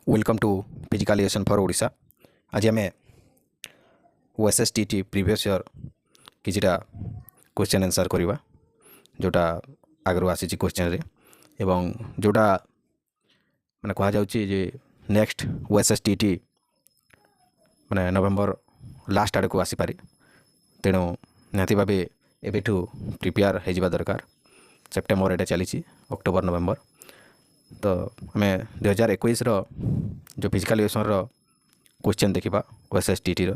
Welcome to physical education for Odisha. आज आम OSSTT previous year किछिटा क्वेश्चन आंसर करवा जोटा आगु आसी क्वेश्चन रे एवं जोटा माने कहा जाउची जे नेक्स्ट OSSTT माने नवेम्बर लास्ट आड़ को आसी पारे, तेणु निहाती भाव एबेठू प्रिपेयर हो दरकार। सेप्टेम्बर एटा चली अक्टोबर नवेम्बर तो आम 2021 जो फिजिकल एजुकेशन क्वेश्चन देखा OSSTT रो।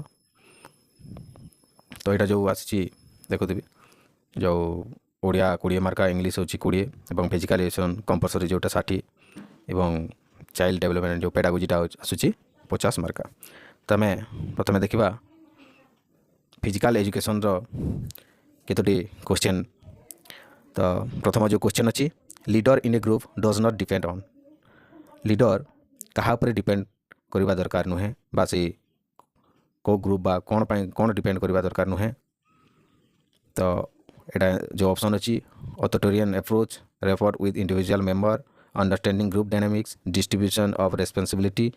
तो यहाँ जो आसी देखुवी जो ओडिया 20 मार्क, इंग्लीश होची 20 और फिजिकल एजुकेशन कंपलसरी जोटा 60 और चाइल्ड डेवलपमेंट जो पेडागोजीटा आसूची 50 मार्क। तो आम प्रथम देखा फिजिकल एजुकेशन केतोटी क्वेश्चन। तो प्रथम जो क्वेश्चन अच्छी, leader in A group does not depend on. Leader कहा पर डिपेंड करवा दरकार नुहे बा से को ग्रुप बा कौन डिपेंड करवा दरकार नुहे। तो यहाँ जो ऑप्शन अच्छी, authoritarian approach, refer with individual member, understanding group dynamics, distribution of responsibility,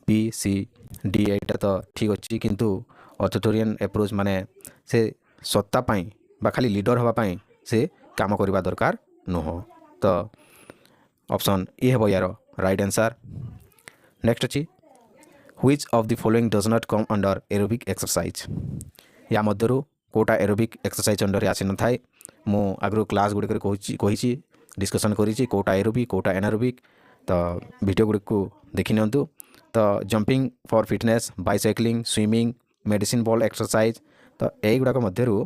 PCD। यहाँ तो ठीक अच्छी किंतु ऑथोरिटेरियन अप्रोच माने से सत्ता पाई बा खाली लीडर हवा पाई से काम करवा दरकार नुह। तो ऑप्शन ए है यार राइट आंसर। नेक्स्ट अच्छी, which of the following does not come under aerobic exercise. या मध्यरु कोटा एरोबिक एक्सरसाइज अंडर आसी न थाए। मु आगु क्लास गुड़िक कही डिस्कसन करी कोटा एरोबिक कोटा एनारोबिक। तो वीडियो गुड़िक को देखि नियंतु। तो jumping for fitness, bicycling, swimming, medicine ball exercise. तो यही गुड़ाक मध्यरु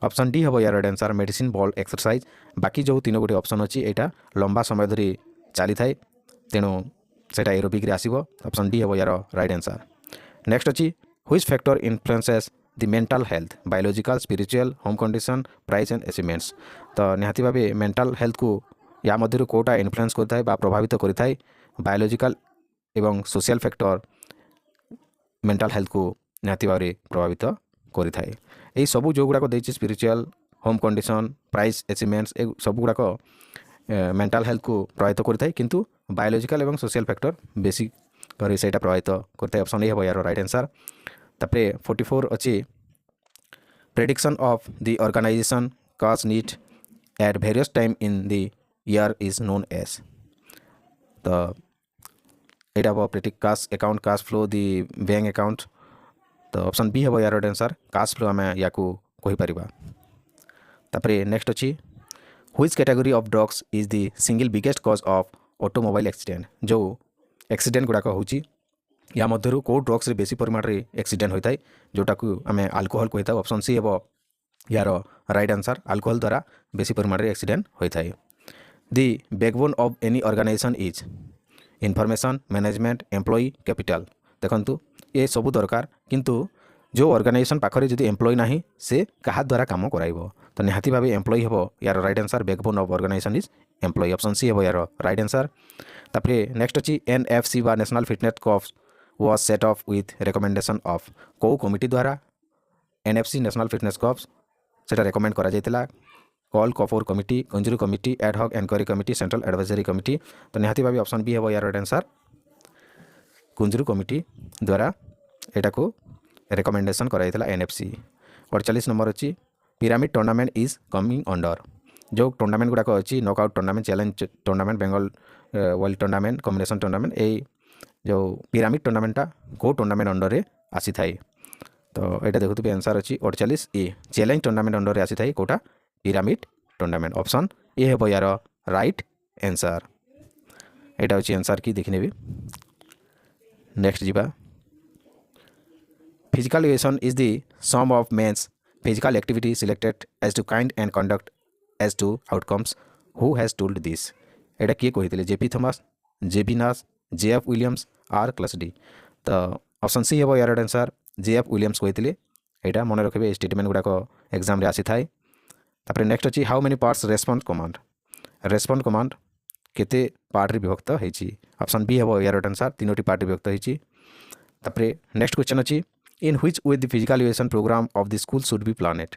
ऑप्शन डी हम यार right answer medicine ball exercise. बाकी जो 3 गोटे ऑप्शन अच्छी यहाँ लंबा समय धरी चली थाए, तेणु सेटा एरोबिक रे आसीबो। ऑप्शन डी हम यार राइट आंसर। नेक्स्ट अच्छी, which factor influences the mental health, biological, spiritual, home condition, price and achievements. तो निहाती भाव मेंटल हेल्थ को या मध्य कोटा इन्फ्लुएंस करता है बा प्रभावित करता है। बायोलॉजिकल एवं सोशल फैक्टर मेंटल हेल्थ को निहाती भाव प्रभावित करता है। यही सबू जो गुड़ाक देती spiritual, home condition, price achievements ए सब गुड़ाक मेंटल हेल्थ को प्रभावित करता है, किंतु बायोलॉजिकल एवं सोशल फैक्टर बेसिक कर से प्रभावित करता है। ऑप्शन ए हम यार राइट आंसर। तापरे 44 अच्छी, prediction of the organization cost need at various time in the year is known as. तो यहाँ predict cost account, cost flow, the bank account. तो ऑप्शन बी हम यार राइट आंसर कास्ट फ्लो आम या कहीपर। तापरे नेक्स्ट अच्छी, which category of drugs is the single biggest cause of automobile accident. जो एक्सीडेंट गुड़ाक होची या मध्यरु को ड्रग्स रे बेसी परिमाण रे एक्सीडेंट होता है जोटा को आम अल्कोहल कही था। ऑप्शन सी हम यार राइट आंसर अल्कोहल द्वारा बेसी परिमाण रे एक्सीडेंट होता है। The backbone of any organization is information, management, employee, capital. देखंतु ये सबू दरकार, किंतु जो ऑर्गेनाइजेशन पाखरे जदि एम्प्लॉई नाही से कहा द्वारा काम कराइबो। तो निहाती भाव एम्प्लॉई हम यार right answer backbone of organisation is employee. Option C हम यार राइट आंसर। तापरे नेक्स्ट अच्छी, NFC बा national fitness corps was set of with recommendation of को कमिटी द्वारा NFC नेशनल फिटनेस कॉर्प्स सेटा रिकमेंड करा जायतिला। कॉल कफोर committee, Kunzru committee, ad hoc enquiry committee, central advisory committee. तो निहाती भाव ऑप्शन बी हम यार राइट आंसर कुंजुरू कमिटी द्वारा एटा को रिकमेंडेशन कराइला NFC। 48 नंबर अच्छी, pyramid tournament is coming under. जो टूर्नामेंट गुड़ाक अच्छी knockout tournament, challenge tournament, Bengal world tournament, combination tournament, ये जो पिरामिड टूर्नामेंटा को टूर्नामेंट अंडर रे आसी थाए। तो यहाँ देखुए आंसर अच्छी 48 ए चैलेंज टूर्नामेंट अंडर रे आसी थाए कोटा पिरामिड टूर्नामेंट। ऑप्शन ए हम यार राइट आंसर। यहाँ अच्छी आंसर की देखने भी। नेक्स्ट जीवा, physical education is the sum of man's physical activity selected as to kind and conduct as to outcomes. Who has told this. यहाँ किए कही JP Thomas, JB Nash, JF Williams, R Cassidy. तो option C हम यार answer JF Williams कही। यहाँ मन रखिए स्टेटमेंट गुड़ाक एग्जाम रे आसी थाए। तापर नेक्स्ट अच्छी, how many parts respond command. Respond command केते पार्ट रे विभक्त होती। ऑप्शन बी हम यार आंसर 3टी पार्ट रे विभक्त होती। तापर नेक्स्ट क्वेश्चन अच्छी, in which way the physical education programme of the school should be planned.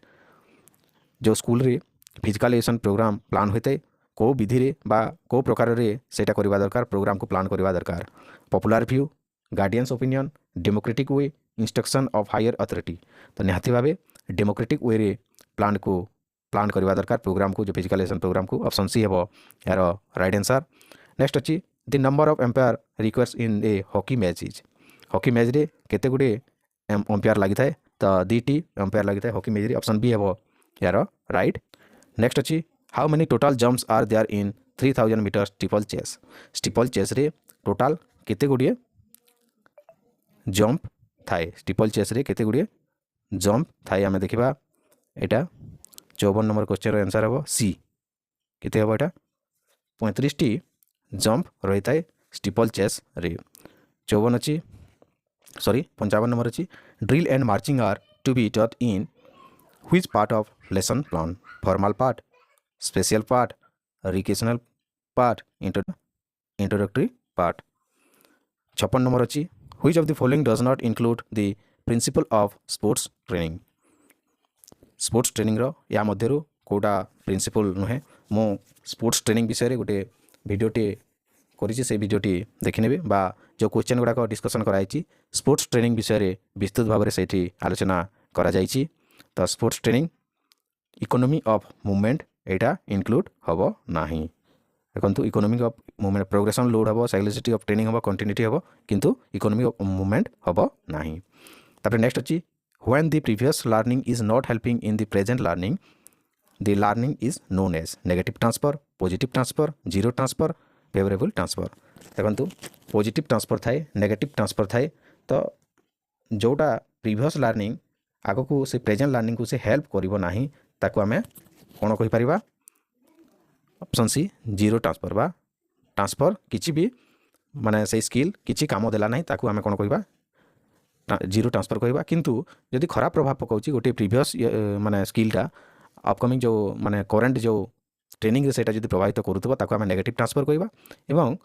जो स्कूल रे फिजिकल एजुकेशन प्रोग्राम प्लान होता है को विधि रे बा को प्रकार रे सेटा करबा दरकार प्रोग्राम को प्लान करबा दरकार popular view guardians opinion democratic way instruction of higher authority तो निहाती भाबे डेमोक्रेटिक वे रे प्लान करबा दरकार प्रोग्राम को जो फिजिकल एजुकेशन प्रोग्राम को ऑप्शन सी हेबो यार राइट आंसर नेक्स्ट अछि the number of umpire requires in a hockey match is hockey match रे केते गुडे एम्पायर लागि थाए तो 2टी एम्पायर लागि थाए हॉकी मैच रे ऑप्शन बी हेबो यार राइट नेक्स्ट अछि how many total jumps are there in 3000 metre steeplechase रे टोटल केते गुडे जंप थाए स्टीपल चेस रे केते गुडे जंप थाए आमे देखिबा एटा 54 नंबर क्वेश्चन रो आंसर हेबो सी केते हेबो एटा 35 टी जंप रही थाए स्टीपल चेस रे 54 अछि सॉरी 55 नंबर अछि drill and marching are to be taught in which part of lesson plan formal part special part recreational part introductory part 56 number अछि which of the following does not include the principle of sports training रो या मध्यरु कोडा principal नुहे मो sports training विषय रे गोटे भिडियोटी करिछि से भिडियोटी देखिनेबे बा जो क्वेश्चन गुड़ाक डिस्कसन कराई स्पोर्ट्स ट्रेनिंग विषय रे विस्तृत भाव में से आलोचना करा जाइछि तो sports training economy of movement Etah include हबो नाही देखंतु economy of movement progression load हबो साइक्लिसिटी ऑफ ट्रेनिंग हबो कंटिन्यूटी हबो किंतु इकोनॉमी ऑफ मूवमेंट हबो नाही तापर नेक्स्ट अछि when the previous learning is not helping in the present learning the learning is known as negative transfer positive transfer zero transfer favourable transfer देखंतु positive transfer थाए negative transfer थाए तो जोटा previous learning आगो को से present learning को से हेल्प करिवो नाही ताको आमे कोन कहि परिबा ऑप्शन सी जीरो ट्रांसफर बा ट्रांसफर किछि भी माने से स्किल किछि काम देला नाही ताको आमे कोन कहिबा जीरो ट्रांसफर कहिबा किंतु यदि खराब प्रभाव पकाउची गोटे प्रीवियस माने स्किलटा अपकमिंग जो माने करंट जो ट्रेनिंग रे सेटा जदि प्रभावित करूथबो ताको आमे नेगेटिव ट्रांसफर कहिबा एवं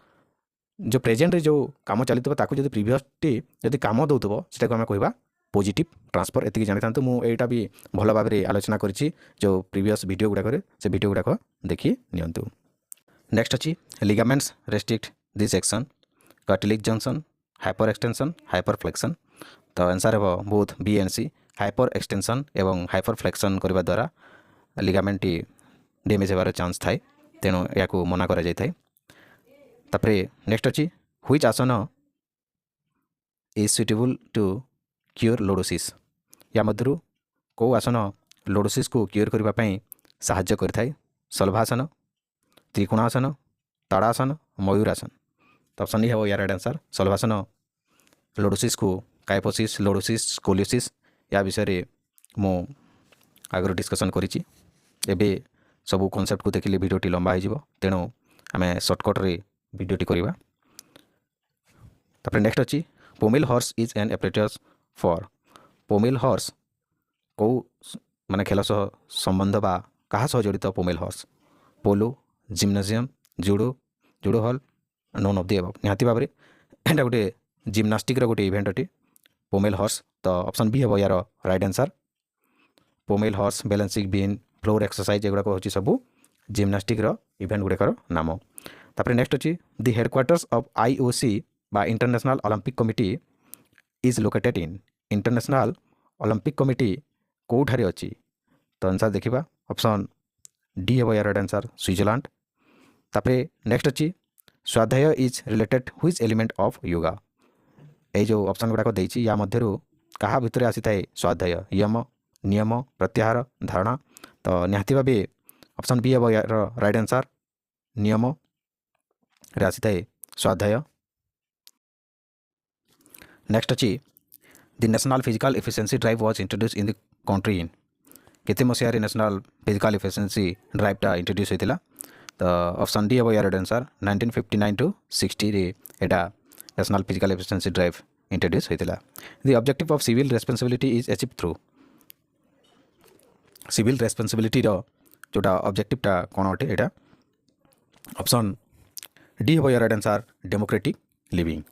जो प्रेजेंट रे जो काम चलितबो ताको जदि प्रीवियस टी जदि काम दउथबो सेटा को आमे कहिबा पॉजिटिव ट्रांसफर एतिकी जानि थांतु मु एटा भी भल भाव रे आलोचना करिछि जो प्रीवियस वीडियो गुडा करे से वीडियो गुडा को देखि नियंतु नेक्स्ट अछि ligaments restrict this section cartilage junction hyper extension hyper flexion तो आंसर हेबो both B and C hyper extension एवं हाइपर फ्लेक्शन करबा द्वारा लिगामेंट टी डैमेज हेबार चांस थाए तेणु या मना करा जाय थाए तापरे नेक्स्ट अछि व्हिच आसन is suitable to cure lordosis या मध्यरु को आसन लोडोसिस को क्योर करबा पई सहाय्य करथाय सल्भासन त्रिकोणासन ताड़ासन मयूरासन तो ऑप्शन डी है यार आंसर सल्भासन लोडोसिस को काइपोसिस लोडोसिस स्कोलियोसिस या विषय रे मो आगर डिस्कशन करिछि एबे सबू कॉन्सेप्ट को देखिले वीडियोटी लंबा हो तेणु आम सर्टकट रे वीडियोटी करवा तापर नेक्स्ट अच्छी pommel horse is an apparatus for pommel horse को माने खेल सह संबंध बा कहा सह जड़ित pommel horse polo gymnasium judo hall none of the above निहाती भाव एटा गोटे जिम्नास्टिक रो गोटे इवेंट अटे पोमेल हॉर्स तो ऑप्शन बी है यार right answer pommel horse balancing beam floor exercise एगुड़ा हूँ सब जिम्नास्टिक इवेंट गुड़ाकर नाम तापर नेक्स्ट अच्छी द हेडक्वार्टर्स ऑफ IOC बा international Olympic committee is located in international Olympic committee कौठारे अच्छी तो आंसर देखा ऑप्शन डी है यार आंसर स्विट्जरलैंड तापर नेक्स्ट अच्छी स्वाध्याय is related which element of yoga ये जो ऑप्शन गुड़ाक देछि या मध्यरु कहा भितर आसी थाए स्वाध्याय यम नियम प्रत्याहार धारणा तो निहाती भाव ऑप्शन बी है यार राइट आंसर नियम रे आसी थाए स्वाध्याय नेक्स्ट अच्छी the national physical efficiency drive was introduce in the country in केते मसिया रे नेशनल फिजिकल एफिशिएंसी ड्राइवटा इंट्रोड्यूस होइतिला तो ऑप्शन डी है यार आंसर 1959 टू 60 रे एटा national physical efficiency drive introduce होइतिला the objective of civil responsibility is achieve through civil responsibility रो जोटा ऑब्जेक्टिवटा कौन अटे एटा ऑप्शन डी है यार आंसर डेमोक्रेटिक लिविंग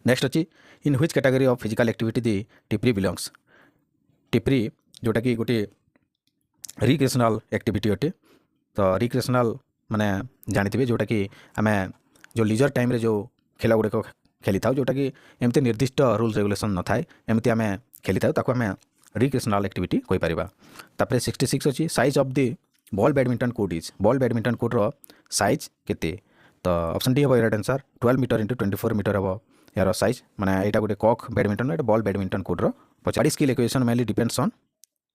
नेक्स्ट अच्छी in which category of physical activity the Tipri belongs Tipri जोटा कि गोटे रिक्रिएशनल एक्टिविटी अटे तो रिक्रिएशनल माने जानिथिबे जोटा कि आमे जो लीजर टाइम रे जो खेला गुड़े खेली था जोटा कि एमती निर्दिष्ट रूल्स रेगुलेसन न थाए एमती आमे खेली था ताको आमे रिक्रिएशनल एक्टिविटी कहि परिबा। तापरे 66 अछि size of the ball badminton court is ball badminton court रो साइज केते तो ऑप्शन डी हे right answer 12 metre into 24 metre हे यार साइज माने एटा गुटे कॉक बैडमिंटन एटा बॉल बैडमिंटन कोर्ट रो 50 skill equation mainly depends on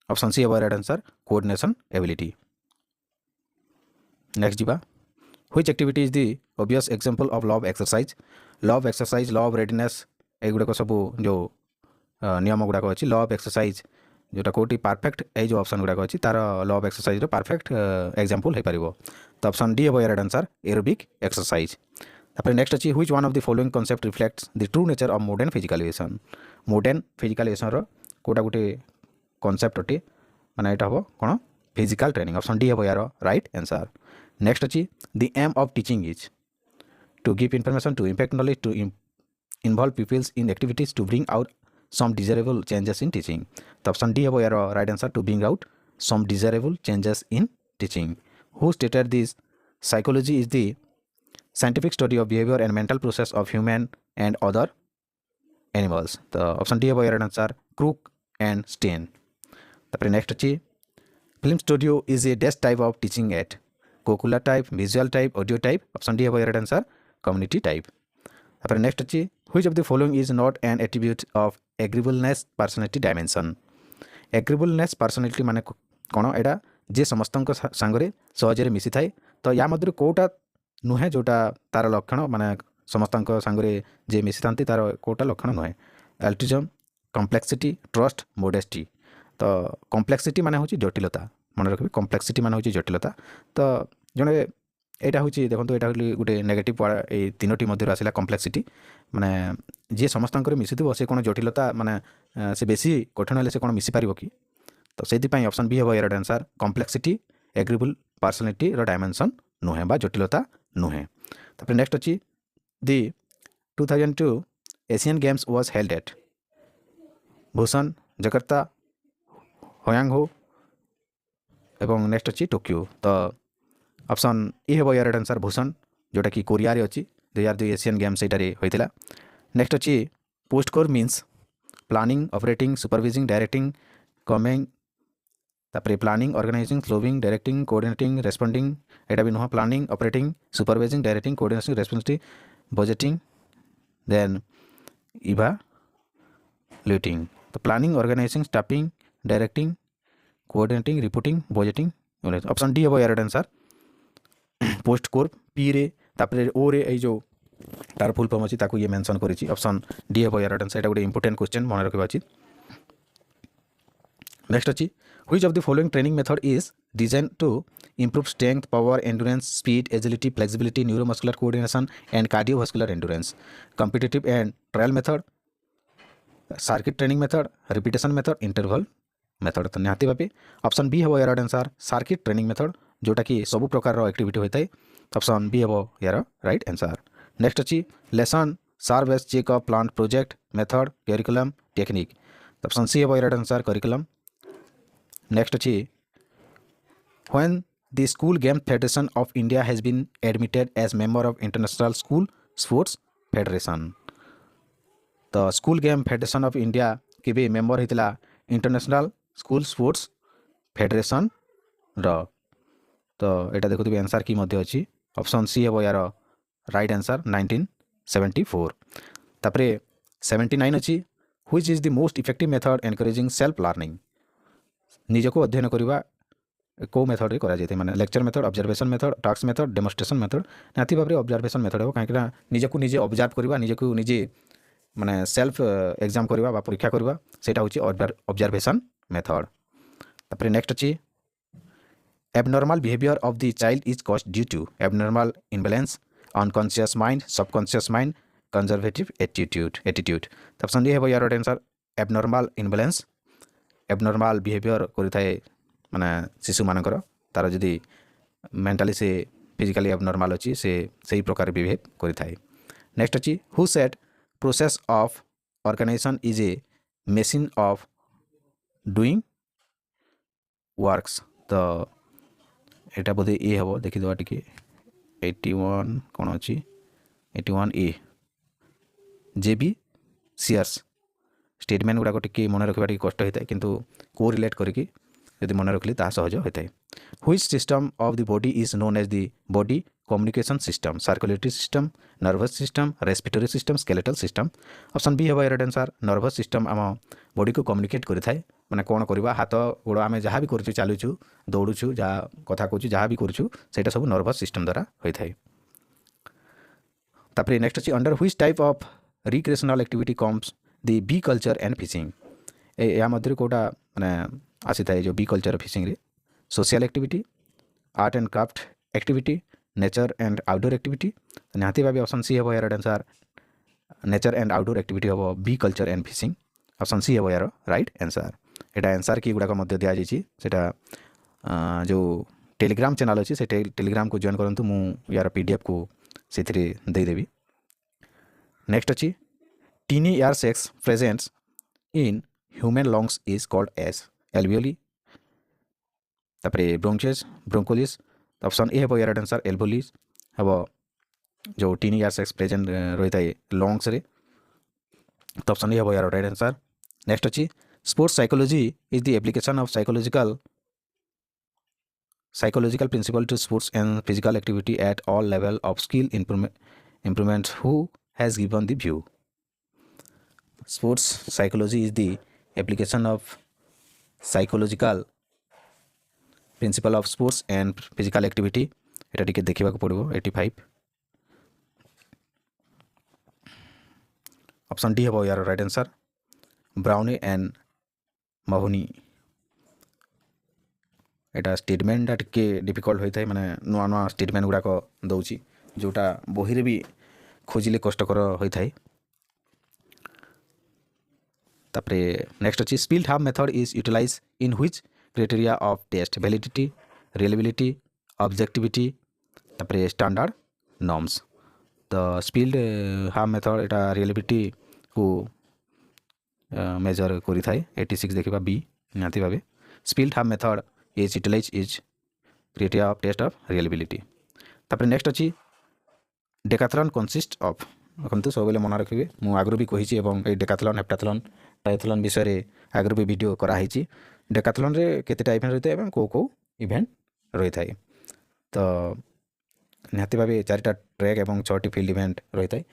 option C हे right answer coordination ability. Next जीवा which activity is the obvious example of law of exercise law of readiness एगुड़ा को सब जो नियम गुड़ाक अच्छी लॉ ऑफ एक्सरसाइज जोटा कौटी perfect ए जो ऑप्शन गुड़ाक अच्छी तार law of exercise perfect example हो पार तो ऑप्शन डी हे राइट आंसर एरोबिक एक्सरसाइज। तापर नेक्स्ट अच्छी which one of the following concept reflects the true nature of modern physical education कोटा गोटे कॉन्सेप्ट अटे माने एटा हो कोन फिजिकल ट्रेनिंग ऑप्शन डी हे यार राइट आंसर। नेक्स्ट अच्छी the aim of teaching is to give information, to impact knowledge, to involve pupils in activities, to bring out some desirable changes in teaching. The option D है right answer to bring out some desirable changes in teaching. Who stated this? Psychology is the scientific study of behavior and mental process of human and other animals. The option D है right answer Crook and Stein. The next अच्छी film studio is a desk type of teaching at Kokula type, visual type, audio type. Option D है right answer community type. Après next अच्छी which of the following is not an attribute of agreeableness personality dimension. agreeableness personality माने कौन एटा जे समस्तंक सांगरे सहजरे मिसी थाए तो या मध्य कोटा नुहे जोटा तार लक्षण माने समस्तंक सांगरे जे मिसी थांती तार कोटा लक्षण नुहे एल्टिज्म कॉम्प्लेक्सिटी ट्रस्ट मोडेस्टी तो कॉम्प्लेक्सिटी माने होची जटिलता मन रखबे कॉम्प्लेक्सिटी माने होची जटिलता तो जने एटा हूँ देखो तो यहाँ गोटे नेगेटिव ये तीनोटी मध्य आसला कॉम्प्लेक्सिटी माने जी समस्त मिसी थो से कौन जटिलता माने से बेसी कठिन हेल्ले से कौन मिसी पार कि तो से ऑप्शन बी हे right answer complexity agreeable personality dimension नुहे बा जटिलता नुहे। तापर नेक्स्ट अच्छी the 2002 Asian games was held at Busan Jakarta होयांगहो एवं नेक्स्ट अच्छी टोक्यो तो ऑप्शन ए हे राइट आंसर भूषण जोटा कि कोरिया रे अच्छी 2002 एशियन गेम्स एटारे होइतिला। नेक्स्ट अच्छी POSDCORB means planning operating supervising directing coming तापर planning organising flowing directing coordinating responding एटा भी नुह planning operating supervising directing coordinating responsibility budgeting then evaluating तो planning organising staffing directing coordinating reporting budgeting option D हे right answer POSDCORB P रे तापर ओ रे ए जो तार फुल फॉर्म अच्छी ताको ये मेंशन करिछि ऑप्शन डी हे राइट आंसर एटा गोटे इंपोर्टेंट क्वेश्चन मन रखबा अछि। नेक्स्ट अच्छी which of the following training method is design to improve strength power endurance speed agility flexibility neuromuscular coordination and cardiovascular endurance competitive and trial method circuit training method repetition method interval method तो निहाती भावे option B हे right answer circuit training method जोटा कि सब प्रकार activity होता है ऑप्शन बी हे यार राइट आंसर। नेक्स्ट अच्छी lesson serve as check of plant project method curriculum technique option C हे राइट आंसर करिकुलम। नेक्स्ट अच्छी when the school game federation of India has been admitted as member of international school sports federation तो school game federation of India के भी member होता international school sports federation रो तो यहाँ देखुए answer की मध्य अच्छी ऑप्शन सी हे यार राइट आंसर 1974। तापरे 79 अच्छी which is the most effective method encouraging self learning निजको अध्ययन करवा को मेथड करा जाए माने lecture method observation method task method demonstration method निहाती भाव में ऑब्जर्वेशन मेथड हो कहीं निजको निजे ऑब्जर्व करवा निजको निजे माने सेल्फ एग्जाम करवा परीक्षा करवा सेटा होची ऑब्जर्वेशन मेथड। तापर नेक्स्ट अच्छी abnormal behavior of the child is caused due to abnormal imbalance unconscious mind subconscious mind conservative attitude तो ऑप्शन डी हे यार right answer abnormal imbalance abnormal behavior करिथाए माने शिशु मानकर तार जदि मेंटली से फिजिकली abnormal अछि से सही प्रकार बिहेव करिथाए। नेक्स्ट अछि who said process of organisation is a machine of doing works तो एटा बोधे ए हे देखिदेवा टिके 81 कौन अच्छी 81A जेबी सियर्स स्टेटमेंट गुड़ाक टी मन रखा टी कष्ट होता है किंतु को रिलेट करके यदि मन रखिली ताहा सहज होता है। Which system of the body is known as the body communication system circulatory system nervous system respiratory system skeletal system option B है राइट आंसर नर्वस सिस्टम आम बॉडी को कम्युनिकेट करें माने कौन करवा हाथ गोड़ आम जहाँ भी करूँ चलुचु दौड़ुचु जहाँ कथा कहूँ जहाँ भी करूँ से सब नर्वस सिस्टम द्वारा होता है। तापर नेक्स्ट अच्छी under which type of recreational activity comes the bee culture and fishing या मध्य कौटा माने आसी था जो बी कल्चर फिशिंग रे social activity art and craft activity nature and outdoor activity निहाती भाव ऑप्शन सी है यार answer nature and outdoor activity हम bee culture and fishing option C है यार राइट आंसर यहाँ आंसर की गुड़ाक दि जाटा जो टेलीग्राम चैनल अच्छी से टेलीग्राम को जॉइन करूँ मु यार पीडीएफ को से देदेवी। नेक्स्ट अच्छी tiny air sacs presents in human lungs is called as alveoli तापर ब्रोंचेस ब्रोंकोलिस ऑप्शन ए है यार आंसर एल्वोलिस हम जो टीनी एयर सेक्स प्रेजेंट रही है लंग्स रे तो ऑप्शन ए है यार राइट आंसर। नेक्स्ट अच्छी sports psychology is the application of psychological principle to sports and physical activity at all level of skill improvement who has given the view sports psychology is the application of psychological principle of sports and physical activity এটা টিকে দেখিବାକୁ পড়িব 85 option D है यार right answer brownie and Mahoney Etah statement टिके difficult होता है माने नुआ नुआ स्टेटमेंट गुड़ाक दौची जोटा बही भी खोजिले कष्टकर होता है। तापरे नेक्स्ट अच्छी split half method is utilize in which criteria of test validity reliability objectivity तापरे स्टैंडर्ड नॉर्म्स तो स्पिल्ड हाफ मेथड एटा रिलेबिलिटी को मेजर करी थाए 86 देखा बी निहाती भावे split half method is utilize is criteria of test of reliability. तापर नेक्स्ट अच्छी डेकाथलन कंसिस्ट ऑफ देखो सब मन रखिए मुझे आगु भी कही डेकाथलन हेप्टाथलन ट्राइथलन विषय आगु भी वीडियो कराई डेकाथलन रे केतेटा इवेंट रही है कौ कौ इवेंट रही है तो निहाती भाव 4टा ट्रैक और 6टी फील्ड इवेंट रही है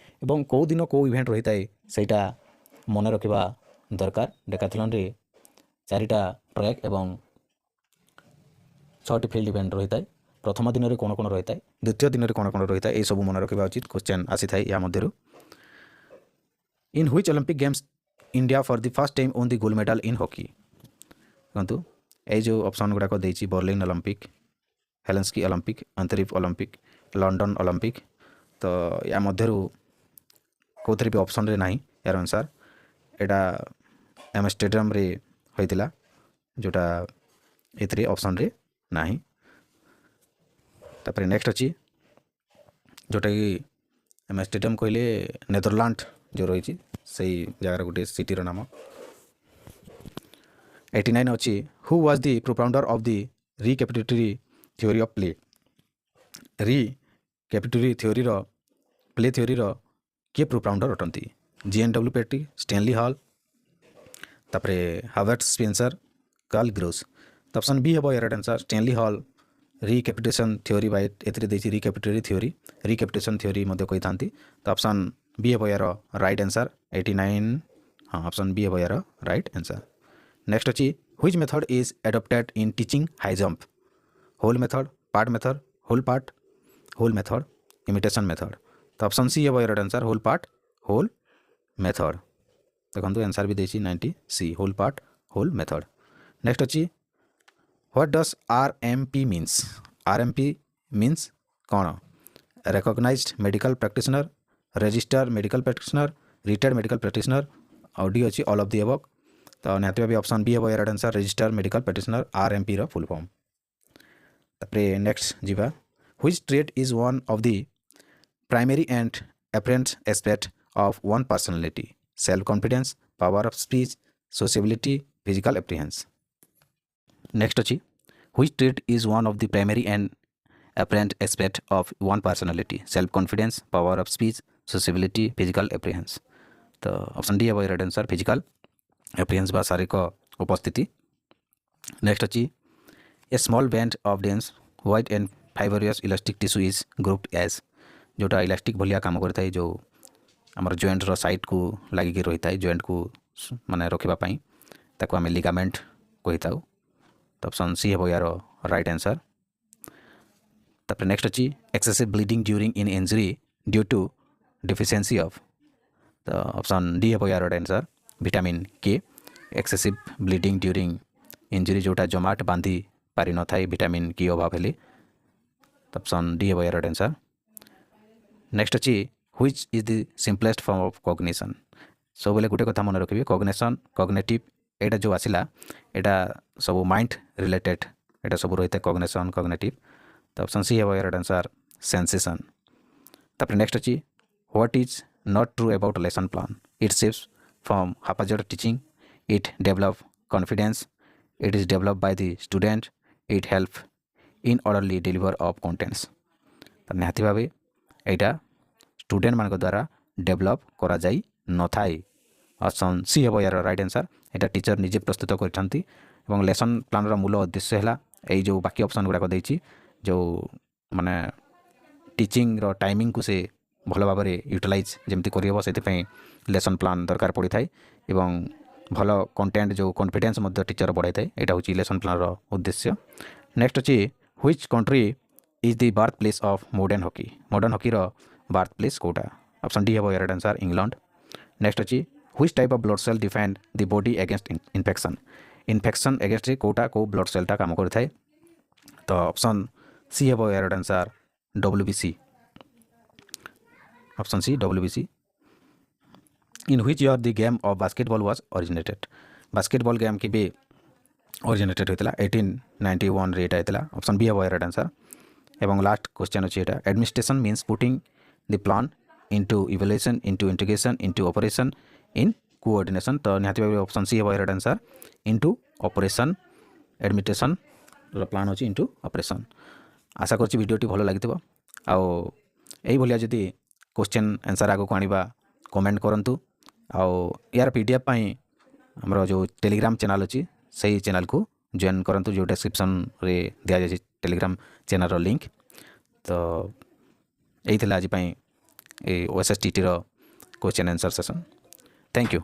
कौ दिन कौ इवेंट रही है सहीटा मन रखा दरकार डेकाथलन रे 4टा ट्रैक और 6टी फील्ड इवेंट रही है प्रथम दिन में कौन कौन रही है द्वितीय दिन में कौन कौन रही है ये सब मन रखा उचित क्वेश्चन आसी था या मध्य in which Olympic games India for the first time won the gold medal in hockey कहतु ये जो ऑप्शन गुड़ाक देती Berlin Olympic Helsinki Olympic Antwerp Olympic London Olympic तो या मध्य कौन भी ऑप्शन रे नहीं यार आंसर यहाँ एम स्टेडियम रे होता जोटा ये ऑप्शन रे नहीं। तापर नेक्स्ट अच्छी जोटा कि एम स्टेडियम कहले नेदरलैंड जो रही से जगार गोटे सिटीर नाम 89 अच्छी who was the propounder of the recapitulatory theory of play recapitulatory theory play theory किए प्रोपाउंडर अटंती GNW पेटी स्टैनली हॉल तापर हार्वर्ड स्पेंसर कार्ल ग्रोस तो ऑप्शन बी है यार answer Stanley Hall recapitulation theory by एथरे देछि रिकैपिटुलेटरी थ्योरी रिकैपिटुलेशन थ्योरी मध्य कही था तो ऑप्शन बी है यार राइट आंसर 89 हाँ ऑप्शन बी है यार राइट आंसर। नेक्स्ट अच्छी which method is adopted in teaching high jump whole method part method whole part whole method imitation method तो ऑप्शन सी है यार answer whole part whole method देखो answer भी देछि 90 C whole part whole method. Next अच्छी what does RMP means RMP means कौन recognised medical practitioner register medical practitioner retired medical practitioner ऑडी अच्छी ऑल ऑफ दी अबव तो निहाती भाव ऑप्शन बी है यार answer register medical practitioner RMP रो फुल फॉर्म। तापर नेक्स्ट जीवा which trait is one of the primary and apparent aspect of one personality self confidence power of speech sociability physical apprehension. Next अच्छी which trait is one of the primary and apparent aspect of one personality: self confidence, power of speech, sociability, physical appearance. तो option D है right answer, physical appearance बा शारीरिक उपस्थिति. Next अच्छी a small band of dense white and fibrous elastic tissue is grouped as, जोटा elastic भलिया काम करता है, जो आमर जॉइंट रो साइड को लगिकी रही है, जॉइंट को माने रखापी ताको आम लिगामेंट कही था. तो ऑप्शन सी है यार राइट आंसर. तापर नेक्स्ट अच्छी excessive bleeding during in injury due to deficiency of. तो ऑप्शन डी है यार right answer, vitamin K. Excessive bleeding during injury जोटा जमाट बांधी पारि न थाए विटामिन के अभाव हेले. तो ऑप्शन डी है यार राइट आंसर. नेक्स्ट अच्छी which is the simplest form of cognition. सब बेले गोटे कथा मन रखिए, कॉग्निशन कॉग्निटिव एटा जो आसिला एटा सब माइंड रिलेटेड, एटा सब रही है कॉग्निशन कॉग्निटिव. तो ऑप्शन सी है राइट आंसर, सेंसेशन. तापर नेक्स्ट अच्छी what is not true about lesson plan. It saves from haphazard teaching, it develop confidence, it is develop by the student, it help in orderly deliver of contents. तो निहाती भाव यहाँ student मान द्वारा develop करा जाई न थाए. ऑप्शन सी है यार राइट आंसर. यहाँ टीचर निजे प्रस्तुत करछंती एवं लेसन प्लान रो मूल उद्देश्य है यही जो बाकी ऑप्शन गुड़ाक देछि, जो माने टीचिंग रो टाइमिंग को से भल भाव में यूटिलाइज जमती करहब से लेसन प्लान दरकार पड़ी थाए एवं भल कंटेंट जो कॉन्फिडेंस मध्य टीचर बढ़ाई थाए. यहाँ हूँ लेसन प्लान रो उद्देश्य. नेक्स्ट अच्छी which country is the birth place of modern hockey. Modern hockey रो बर्थ प्लेस कोटा. ऑप्शन डी है राइट आंसर, इंग्लैंड. नेक्स्ट अच्छी which type of blood cell defend the body against infection. Infection against कोटा को blood सेलटा काम करता है. तो ऑप्शन सी है right answer, WBC. Option C WBC. In which year the game of basketball was originated. Basketball game के भी originated होता 1891 रेट होता. ऑप्शन बी है राइट आंसर. एवं लास्ट क्वेश्चन अच्छे यहाँ administration means putting the plan into evaluation into integration into operation in coordination. तो निहाती भाव ऑप्शन सी है right answer, into operation. Administration plan अच्छी इनटू ऑपरेशन. आशा करछि वीडियोटी भल लगी आउ यही भाया जदि क्वेश्चन आंसर आगक आनिबा कमेंट करंतु. आउ यार PDF पाई हमरो जो टेलीग्राम चैनल अच्छी सही चैनल को जॉइन करंतु, जो डिस्क्रिप्शन रे दिया जाए टेलीग्राम चैनल लिंक. तो यही आज OSSTT रो question answer session. Thank you.